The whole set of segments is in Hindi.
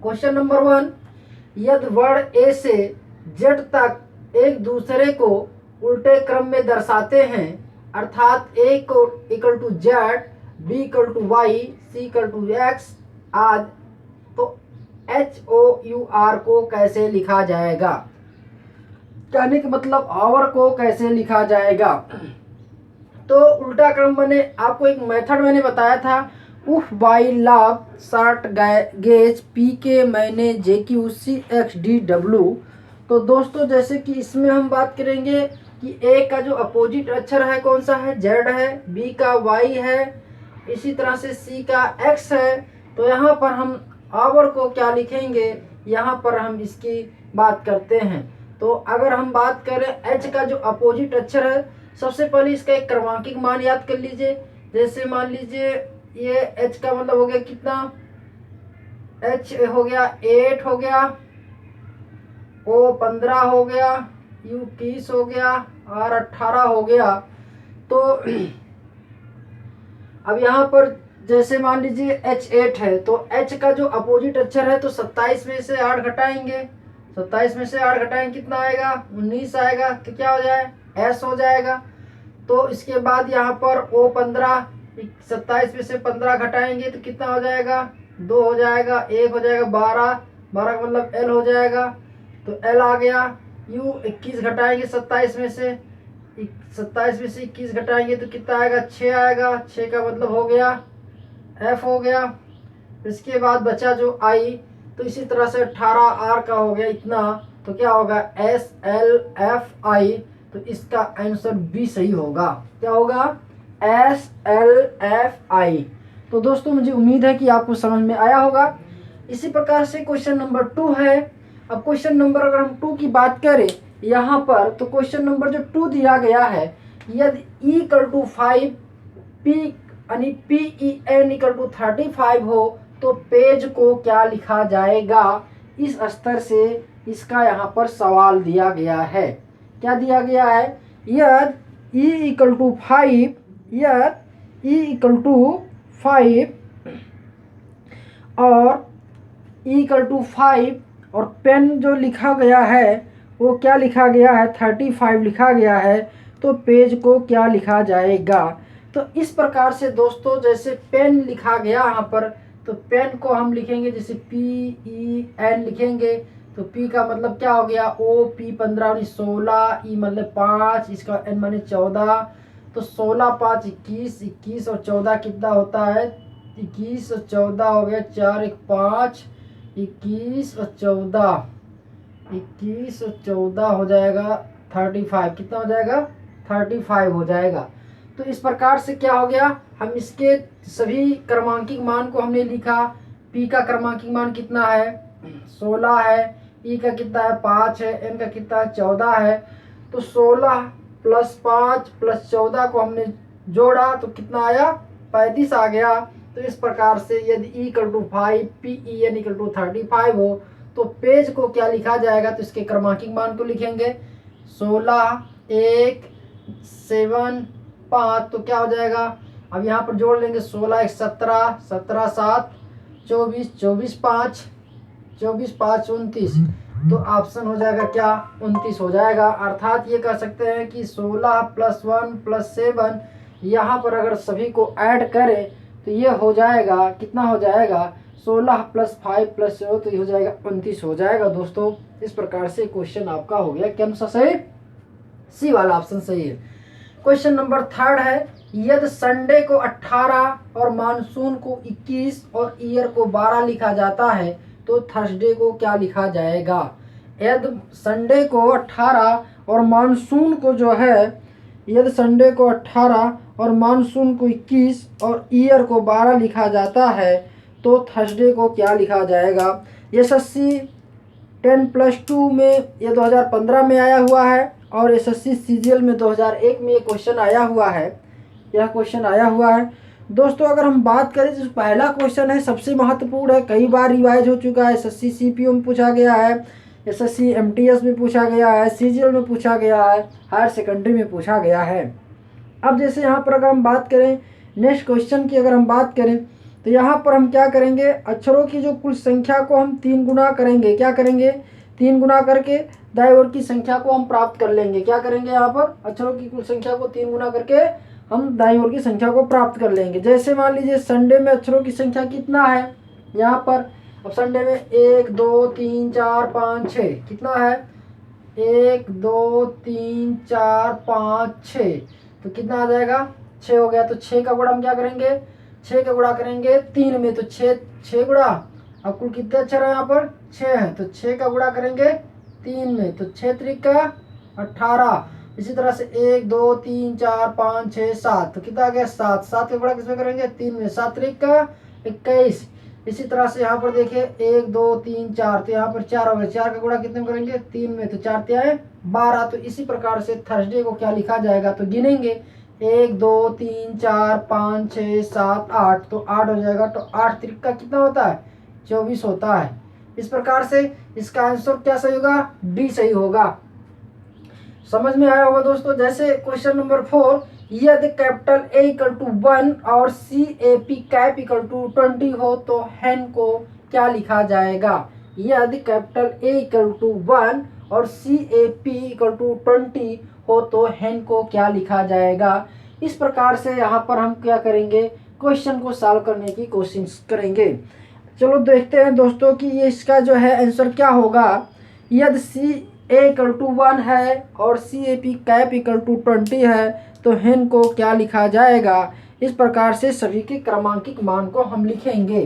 क्वेश्चन नंबर 1, यदि वर्ण ए से जेड तक एक दूसरे को उल्टे क्रम में दर्शाते हैं, अर्थात ए को equal to Z, B equal to Y, C equal to X आदि, तो एच ओ यू आर को कैसे लिखा जाएगा? कहने का मतलब आवर को कैसे लिखा जाएगा? तो उल्टा क्रम मैंने आपको एक मेथड मैंने बताया था, उफ बाई लाभ शार्ट गेज पी के मैंने J Q C X D W. तो दोस्तों जैसे कि इसमें हम बात करेंगे कि ए का जो अपोजिट अक्षर है कौन सा है? जेड है, बी का वाई है, इसी तरह से सी का एक्स है। तो यहाँ पर हम आवर को क्या लिखेंगे? यहाँ पर हम इसकी बात करते हैं। तो अगर हम बात करें एच का जो अपोजिट अक्षर है, सबसे पहले इसका एक क्रमांकिक मान याद कर लीजिए। जैसे मान लीजिए ये एच का मतलब हो गया कितना? एच हो गया 8 हो गया, ओ 15 हो गया, यू 30 हो गया और 18 हो गया। तो अब यहाँ पर जैसे मान लीजिए H8 है, तो H का जो अपोजिट अक्षर है तो 27 में से 8 घटाएंगे, 27 में से 8 घटाएंगे कितना आएगा? 19 आएगा। तो क्या हो जाए? S हो जाएगा। तो इसके बाद यहाँ पर O15, 27 में से 15 घटाएंगे तो कितना हो जाएगा? 2 हो जाएगा, 1 हो जाएगा, 12, 12 का मतलब L हो जाएगा। तो L आ गया। U 21 घटाएंगे 27 में से, 27 में से 21 घटाएंगे तो कितना आएगा? 6 आएगा। 6 का मतलब हो गया F हो गया। इसके बाद बचा जो I, तो इसी तरह से 18 R का हो गया इतना, तो क्या होगा? SLFI। तो इसका आंसर बी सही होगा। क्या होगा? SLFI। तो दोस्तों मुझे उम्मीद है कि आपको समझ में आया होगा। इसी प्रकार से क्वेश्चन नंबर 2 है। अब क्वेश्चन नंबर अगर हम 2 की बात करें यहाँ पर, तो क्वेश्चन नंबर जो 2 दिया गया है, यदि E इक्वल टू 5 P यानी PEN इक्वल टू 35 हो तो पेज को क्या लिखा जाएगा? इस स्तर से इसका यहाँ पर सवाल दिया गया है। क्या दिया गया है? यदि E इक्वल टू 5, यदि E इक्वल टू 5 और E इक्वल टू 5 और पेन जो लिखा गया है वो क्या लिखा गया है? 35 लिखा गया है। तो पेज को क्या लिखा जाएगा? तो इस प्रकार से दोस्तों जैसे पेन लिखा गया यहाँ पर, तो पेन को हम लिखेंगे जैसे PEN लिखेंगे। तो P का मतलब क्या हो गया? OP 15 16, E मतलब 5, इसका N माने 14। तो 16 5 21, 21 और 14 कितना होता है? 21 और 14 हो गया 4 1 5, 21 और 14, 21 और 14 हो जाएगा 35। कितना हो जाएगा? 35 हो जाएगा। तो इस प्रकार से क्या हो गया? हम इसके सभी क्रमांकिक मान को हमने लिखा। P का क्रमांकिक मान कितना है? 16 है। E का कितना है? 5 है। N का कितना है? 14 है। तो 16 प्लस 5 प्लस 14 को हमने जोड़ा तो कितना आया? 35 आ गया। तो इस प्रकार से यदि E equal to 5 PEN equal to 35 हो तो पेज को क्या लिखा जाएगा? तो इसके क्रमांकिक मान को लिखेंगे 16 1 7 5। तो क्या हो जाएगा? अब यहाँ पर जोड़ लेंगे 16 1 17, 17 7 24, 24 5, 24 5 29। तो ऑप्शन हो जाएगा क्या? 29 हो जाएगा। अर्थात ये कह सकते हैं कि 16 प्लस 1 प्लस 7, यहाँ पर अगर सभी को ऐड करें तो ये हो जाएगा कितना हो जाएगा? 16 प्लस 5 प्लस 0, तो ये हो जाएगा 29 हो जाएगा। दोस्तों इस प्रकार से क्वेश्चन आपका हो गया। क्या आंसर सही? सी वाला ऑप्शन सही है। क्वेश्चन नंबर 3 है, यदि संडे को 18 और मानसून को 21 और ईयर को 12 लिखा जाता है तो थर्सडे को क्या लिखा जाएगा? यदि संडे को 18 और मानसून को जो है, यदि संडे को 18 और मानसून को 21 और ईयर को 12 लिखा जाता है तो थर्सडे को क्या लिखा जाएगा? SSC 10+2 में ये 2015 में आया हुआ है और SSC CGL में 2001 में ये क्वेश्चन आया हुआ है। यह क्वेश्चन आया हुआ है। दोस्तों अगर हम बात करें तो पहला क्वेश्चन है सबसे महत्वपूर्ण है, कई बार रिवाइज हो चुका है। SSC CPO में पूछा गया है, SSC MTS में पूछा गया है, CGL में पूछा गया है, हायर सेकेंडरी में पूछा गया है। अब जैसे यहाँ पर अगर हम बात करें नेक्स्ट क्वेश्चन की, अगर हम बात करें तो यहाँ पर हम क्या करेंगे, अक्षरों की जो कुल संख्या को हम 3 गुना करेंगे। क्या करेंगे, 3 गुना करके दाईं ओर की संख्या को हम प्राप्त कर लेंगे। क्या करेंगे, यहाँ पर अक्षरों की कुल संख्या को 3 गुना करके हम दाईं ओर की संख्या को प्राप्त कर लेंगे। जैसे मान लीजिए संडे में अक्षरों की संख्या कितना है, यहाँ पर अब संडे में 1 2 3 4 5 6 कितना है, 1 2 3 4 5 6, तो कितना आ जाएगा, 6 हो गया। तो 6 का गुणा हम क्या करेंगे, 6 का गुणा करेंगे 3 में, तो 6 गुणा, अब कुल कितने अक्षर है यहाँ पर, 6 है, तो 6 का गुणा करेंगे 3 में, तो 6 त्रिका 18। इसी तरह से 1 2 3 4 5 6 7, तो कितना आ गया 7। 7 का गुणा किसमें करेंगे, 3 में, 7 त्रिका 21। इसी तरह से यहाँ पर देखिए 1 2 3 4, तो यहाँ पर 4 हो गया। 4 का गुणा कितने में करेंगे, 3 में, तो 4 तिहाई 12। तो इसी प्रकार से थर्सडे को क्या लिखा जाएगा, तो गिनेंगे 1 2 3 4 5 6 7 8, तो 8 हो जाएगा। तो 8 त्रिका कितना होता है, 24 होता है। इस प्रकार से इसका आंसर क्या सही होगा, डी सही होगा। समझ में आया होगा दोस्तों। जैसे क्वेश्चन नंबर 4, यदि कैपिटल ए इक्वल टू 1 और C A P cap equal to 20 हो तो हेन को क्या लिखा जाएगा। यदि कैपिटल ए इक्वल टू 1 और C A P equal to 20 हो तो हेन को क्या लिखा जाएगा। इस प्रकार से यहाँ पर हम क्या करेंगे, क्वेश्चन को सॉल्व करने की कोशिश करेंगे। चलो देखते हैं दोस्तों कि ये इसका जो है आंसर क्या होगा। यदि सी ए इक्वल टू 1 है और C A P cap equal to 20 है तो हेन को क्या लिखा जाएगा। इस प्रकार से सभी के क्रमांकिक मान को हम लिखेंगे।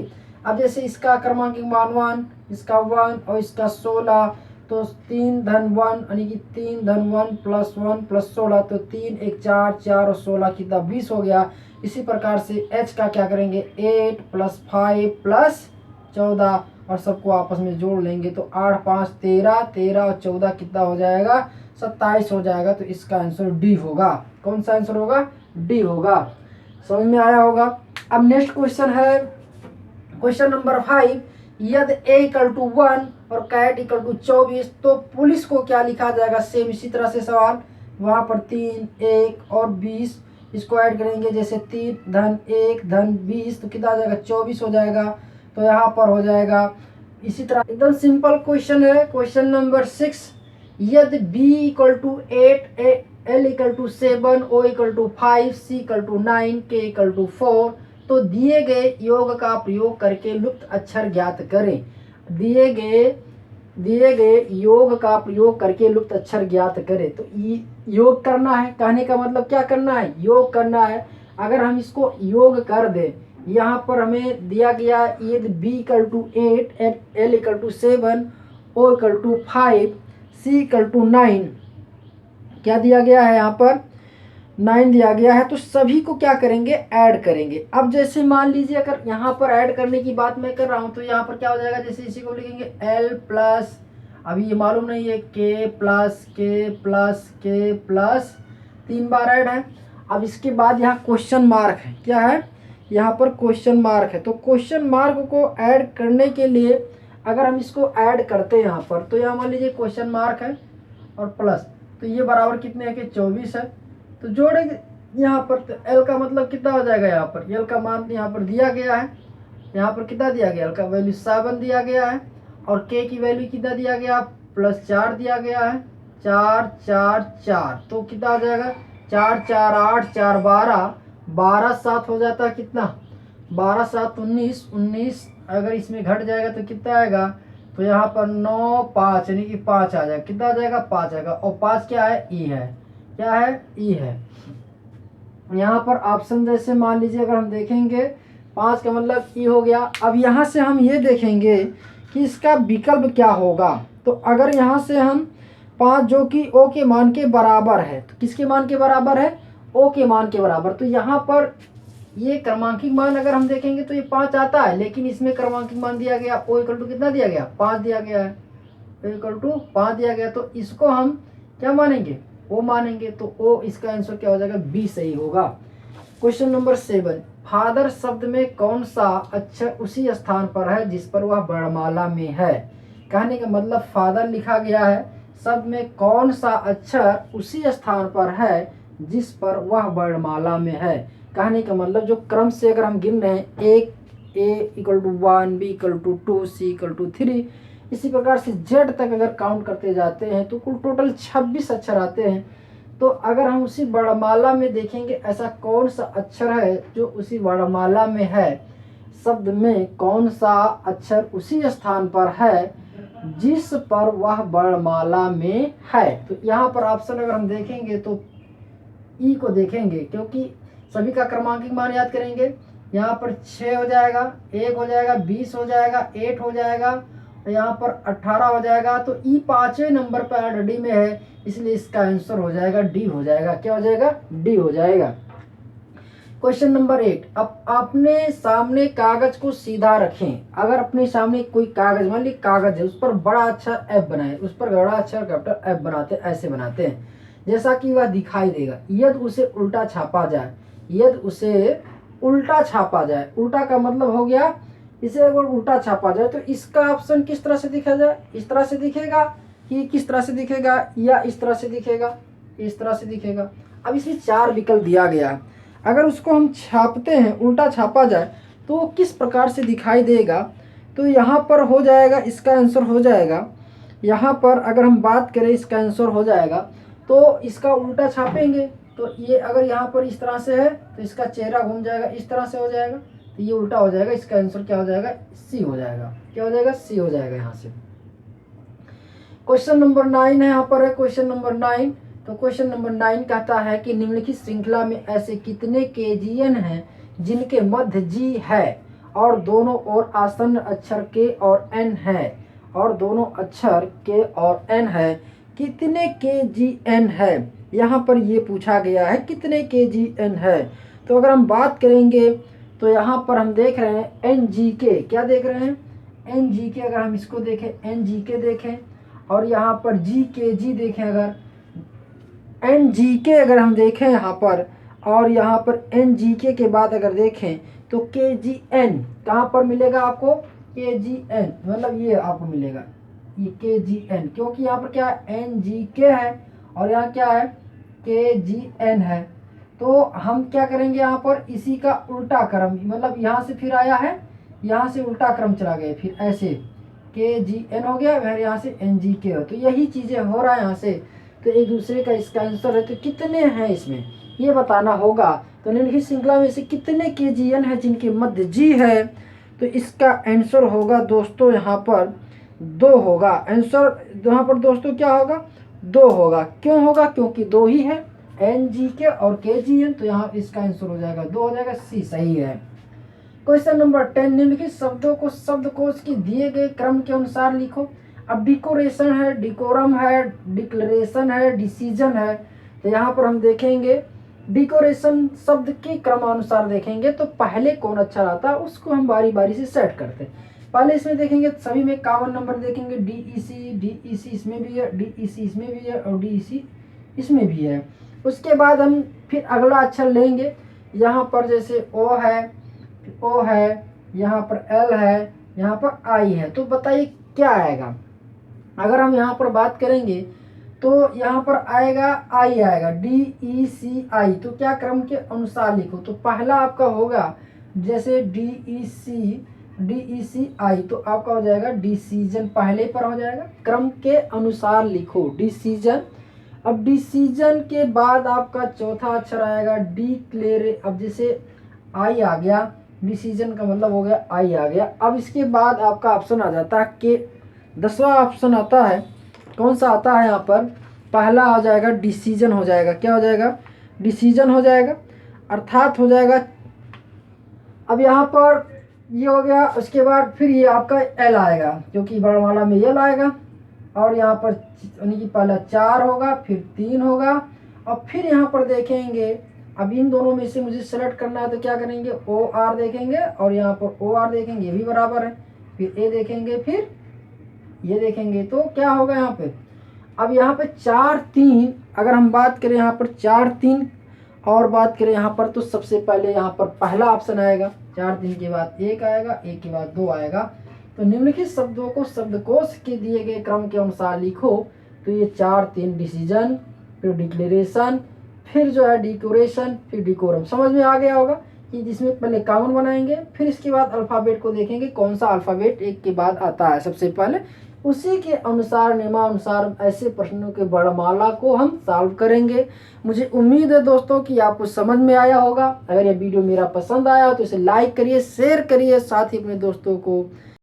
अब जैसे इसका क्रमांकिक मान 1, इसका 1 और इसका 16, तो 3 धन 1 यानी कि 3 धन 1 प्लस 1 प्लस 16, तो 3 1 4 4 और 16 कितना 20 हो गया। इसी प्रकार से एच का क्या करेंगे, 8 प्लस 5 प्लस 14 और सबको आपस में जोड़ लेंगे, तो 8 5 13, 13 और 14 कितना हो जाएगा, 27 हो जाएगा। तो इसका आंसर डी होगा। कौन सा आंसर होगा, डी होगा। समझ में आया होगा। अब नेक्स्ट क्वेश्चन है क्वेश्चन नंबर 5, यदि ए इक्वल टू 1 और कैट इक्वल टू 24 तो पुलिस को क्या लिखा जाएगा। सेम इसी तरह से सवाल, वहाँ पर 3 1 और 20 इसको ऐड करेंगे। जैसे 3 धन 1 धन 20, तो कितना आ जाएगा, 24 हो जाएगा। तो यहाँ पर हो जाएगा। इसी तरह एकदम सिंपल क्वेश्चन है क्वेश्चन नंबर 6, यदि B equal to 8 L equal to 7 O equal to 5 C equal to 9 K equal to 4 तो दिए गए योग का प्रयोग करके लुप्त अक्षर ज्ञात करें। दिए गए योग का प्रयोग करके लुप्त अक्षर ज्ञात करें। तो योग करना है, कहने का मतलब क्या करना है, योग करना है। अगर हम इसको योग कर दें, यहाँ पर हमें दिया गया यदि B equal to 8 L equal to 7 O equal to 5 C equal to 9, क्या दिया गया है, यहाँ पर 9 दिया गया है। तो सभी को क्या करेंगे, ऐड करेंगे। अब जैसे मान लीजिए अगर यहाँ पर ऐड करने की बात मैं कर रहा हूँ तो यहाँ पर क्या हो जाएगा, जैसे इसी को लिखेंगे एल प्लस, अभी ये मालूम नहीं है, के प्लस के प्लस के प्लस 3 बार ऐड है। अब इसके बाद यहाँ क्वेश्चन मार्क है, क्या है, यहाँ पर क्वेश्चन मार्क है। तो क्वेश्चन मार्क को ऐड करने के लिए अगर हम इसको ऐड करते हैं यहाँ पर, तो यहाँ मान लीजिए क्वेश्चन मार्क है और प्लस, तो ये बराबर कितने हैं कि 24 है। तो जोड़ेंगे यहाँ पर, तो एल का मतलब कितना हो जाएगा, यहाँ पर एल का मान यहाँ पर दिया गया है, यहाँ पर कितना दिया गया, एल का वैल्यू 7 दिया गया है और के की वैल्यू कितना दिया गया, +4 दिया गया है, 4 4 4, तो कितना आ जाएगा, 4 4 8 4 12 12 7 हो जाता है कितना, 12 7 19 19, अगर इसमें घट जाएगा तो कितना आएगा, तो यहाँ पर 9 5 यानी कि 5 आ जाएगा। कितना आ जाएगा, 5 आएगा। और 5 क्या है, ई है, क्या है, ई है। यहाँ पर ऑप्शन जैसे मान लीजिए अगर हम देखेंगे 5 का मतलब ई हो गया। अब यहाँ से हम ये देखेंगे कि इसका विकल्प क्या होगा। तो अगर यहाँ से हम 5 जो कि ओ के मान के बराबर है, तो किसके मान के बराबर है, ओ के मान के बराबर। तो यहाँ पर ये क्रमांकिक मान अगर हम देखेंगे तो ये 5 आता है, लेकिन इसमें क्रमांकिक मान दिया गया ओ इक्वल टू कितना दिया गया, 5 दिया गया है, ओ इक्वल टू 5 दिया गया। तो इसको हम क्या मानेंगे, ओ मानेंगे। तो ओ इसका आंसर क्या हो जाएगा, बी सही होगा। क्वेश्चन नंबर 7, फादर शब्द में कौन सा अक्षर उसी स्थान पर है जिस पर वह वर्णमाला में है। कहने का मतलब फादर लिखा गया है, शब्द में कौन सा अक्षर उसी स्थान पर है जिस पर वह वर्णमाला में है। कहने का मतलब जो क्रम से अगर हम गिन रहे हैं 1 A=1, B=2, C=3, इसी प्रकार से Z तक अगर काउंट करते जाते हैं तो कुल टोटल 26 अक्षर आते हैं। तो अगर हम उसी वर्णमाला में देखेंगे ऐसा कौन सा अक्षर है जो उसी वर्णमाला में है, शब्द में कौन सा अक्षर उसी स्थान पर है जिस पर वह वर्णमाला में है। तो यहाँ पर ऑप्शन अगर हम देखेंगे तो ई को देखेंगे, क्योंकि सभी का क्रमांकित मान याद करेंगे। यहाँ पर 6 हो जाएगा, 1 हो जाएगा, 20 हो जाएगा, 8 हो जाएगा, यहाँ पर 18 हो जाएगा। तो ई 5वें नंबर पर ऑलरेडी में है, इसलिए इसका आंसर हो जाएगा डी हो जाएगा। क्या हो जाएगा? डी हो जाएगा। क्वेश्चन नंबर 8, अब अपने सामने कागज को सीधा रखें। अगर अपने सामने कोई कागज, मान ली कागज है, उस पर बड़ा अक्षर एफ बनाए, उस पर बड़ा अक्षर कैपिटल एफ बनाते हैं, ऐसे बनाते हैं जैसा कि वह दिखाई देगा। यदि उसे उल्टा छापा जाए, यदि उसे उल्टा छापा जाए, उल्टा का मतलब हो गया इसे अगर उल्टा छापा जाए तो इसका ऑप्शन किस तरह से दिखा जाए? इस तरह से दिखेगा कि किस तरह से दिखेगा, या इस तरह से दिखेगा, इस तरह से दिखेगा। अब इसमें 4 विकल्प दिया गया है। अगर उसको हम छापते हैं, उल्टा छापा जाए तो किस प्रकार से दिखाई देगा? तो यहाँ पर हो जाएगा, इसका आंसर हो जाएगा, यहाँ पर अगर हम बात करें इसका आंसर हो जाएगा तो इसका उल्टा छापेंगे तो ये अगर यहाँ पर इस तरह से है तो इसका चेहरा घूम जाएगा, इस तरह से हो जाएगा, तो ये उल्टा हो जाएगा। इसका आंसर क्या हो जाएगा? सी हो जाएगा। क्या हो जाएगा? सी हो जाएगा यहाँ से। क्वेश्चन नंबर 9 है, यहाँ पर है क्वेश्चन नंबर 9। तो क्वेश्चन नंबर 9 कहता है कि निम्नलिखित श्रृंखला में ऐसे कितने केजीएन हैं जिनके मध्य जी है और दोनों ओर आसन्न अक्षर के और एन है, और दोनों अक्षर के और एन है। कितने केजीएन है? यहाँ पर ये पूछा गया है कितने केजीएन है। तो अगर हम बात करेंगे तो यहाँ पर हम देख रहे हैं एन जी के, क्या देख रहे हैं? एन जी के। अगर हम इसको देखें, एन जी के देखें, और यहाँ पर जी के जी देखें, अगर एन जी के अगर हम देखें यहाँ पर, और यहाँ पर एन जी के बाद अगर देखें तो के जी एन कहाँ पर मिलेगा आपको? के जी एन मतलब ये आपको मिलेगा, ये के जी एन, क्योंकि यहाँ पर क्या है? एन जी के है और यहाँ क्या है? के जी एन है। तो हम क्या करेंगे यहाँ पर? इसी का उल्टा क्रम, मतलब यहाँ से फिर आया है, यहाँ से उल्टा क्रम चला गया, फिर ऐसे के जी एन हो गया, फिर यहाँ से एन जी के हो। तो यही चीज़ें हो रहा है यहाँ से, तो एक दूसरे का इसका आंसर है। तो कितने हैं इसमें ये बताना होगा। तो निम्नलिखित श्रृंखला में से कितने के जी एन है जिनके मध्य जी है? तो इसका आंसर होगा दोस्तों यहाँ पर 2 होगा। आंसर यहाँ पर दोस्तों क्या होगा? 2 होगा। क्यों होगा? क्योंकि 2 ही है, एन जी के और के जी एन। तो यहाँ इसका आंसर हो जाएगा 2 हो जाएगा, सी सही है। क्वेश्चन नंबर 10, निम्नलिखित शब्दों को शब्दकोश के दिए गए क्रम के अनुसार लिखो। अब डिकोरेशन है, डिकोरम है, डिक्लेरेशन है, डिसीजन है। तो यहाँ पर हम देखेंगे डिकोरेशन शब्द के क्रमानुसार देखेंगे तो पहले कौन अच्छा आता है उसको हम बारी बारी से सेट करते हैं। पहले इसमें देखेंगे सभी में कॉमन नंबर देखेंगे, DEC इसमें भी है, DEC इसमें भी है और DEC इसमें भी है। उसके बाद हम फिर अगला अक्षर लेंगे, यहाँ पर जैसे O है, यहाँ पर L है, यहाँ पर I है। तो बताइए क्या आएगा? अगर हम यहाँ पर बात करेंगे तो यहाँ पर आएगा I आएगा, DECI। तो क्या क्रम के अनुसार लिखो? तो पहला आपका होगा जैसे DECI, तो आपका हो जाएगा डिसीजन, पहले पर हो जाएगा, क्रम के अनुसार लिखो डिसीजन। अब डिसीजन के बाद आपका चौथा अक्षर आएगा डिक्लेरे। अब जैसे I आ गया, डिसीजन का मतलब हो गया I आ गया। अब इसके बाद आपका ऑप्शन आ जाता है के 10वां ऑप्शन आता है, कौन सा आता है यहाँ पर? पहला हो जाएगा डिसीजन हो जाएगा। क्या हो जाएगा? डिसीजन हो जाएगा, अर्थात हो जाएगा। अब यहाँ पर ये हो गया, उसके बाद फिर ये आपका एल आएगा, क्योंकि वर्णमाला में एल आएगा, और यहाँ पर यानी कि पहला 4 होगा, फिर 3 होगा, और फिर यहाँ पर देखेंगे। अब इन दोनों में से मुझे सेलेक्ट करना है तो क्या करेंगे? OR देखेंगे और यहाँ पर OR देखेंगे, ये भी बराबर है, फिर A देखेंगे, फिर ये देखेंगे। तो क्या होगा यहाँ पे? अब यहाँ पे 4 3 अगर हम बात करें यहाँ पर 4 3 और बात करें यहाँ पर, तो सबसे पहले यहाँ पर पहला ऑप्शन आएगा, 4 3 के बाद 1 आएगा, 1 के बाद 2 आएगा। तो निम्नलिखित शब्दों को शब्दकोश के दिए गए क्रम के अनुसार लिखो। तो ये 4 3 डिसीजन, फिर डिक्लेरेशन, फिर जो है डिकोरेशन, फिर डिकोरम। समझ में आ गया होगा? कि जिसमें पहले कॉमन बनाएंगे, फिर इसके बाद अल्फ़ाबेट को देखेंगे कौन सा अल्फ़ाबेट एक के बाद आता है सबसे पहले, उसी के अनुसार नियमानुसार ऐसे प्रश्नों के वर्णमाला को हम सॉल्व करेंगे। मुझे उम्मीद है दोस्तों कि आपको समझ में आया होगा। अगर यह वीडियो मेरा पसंद आया तो इसे लाइक करिए, शेयर करिए, साथ ही अपने दोस्तों को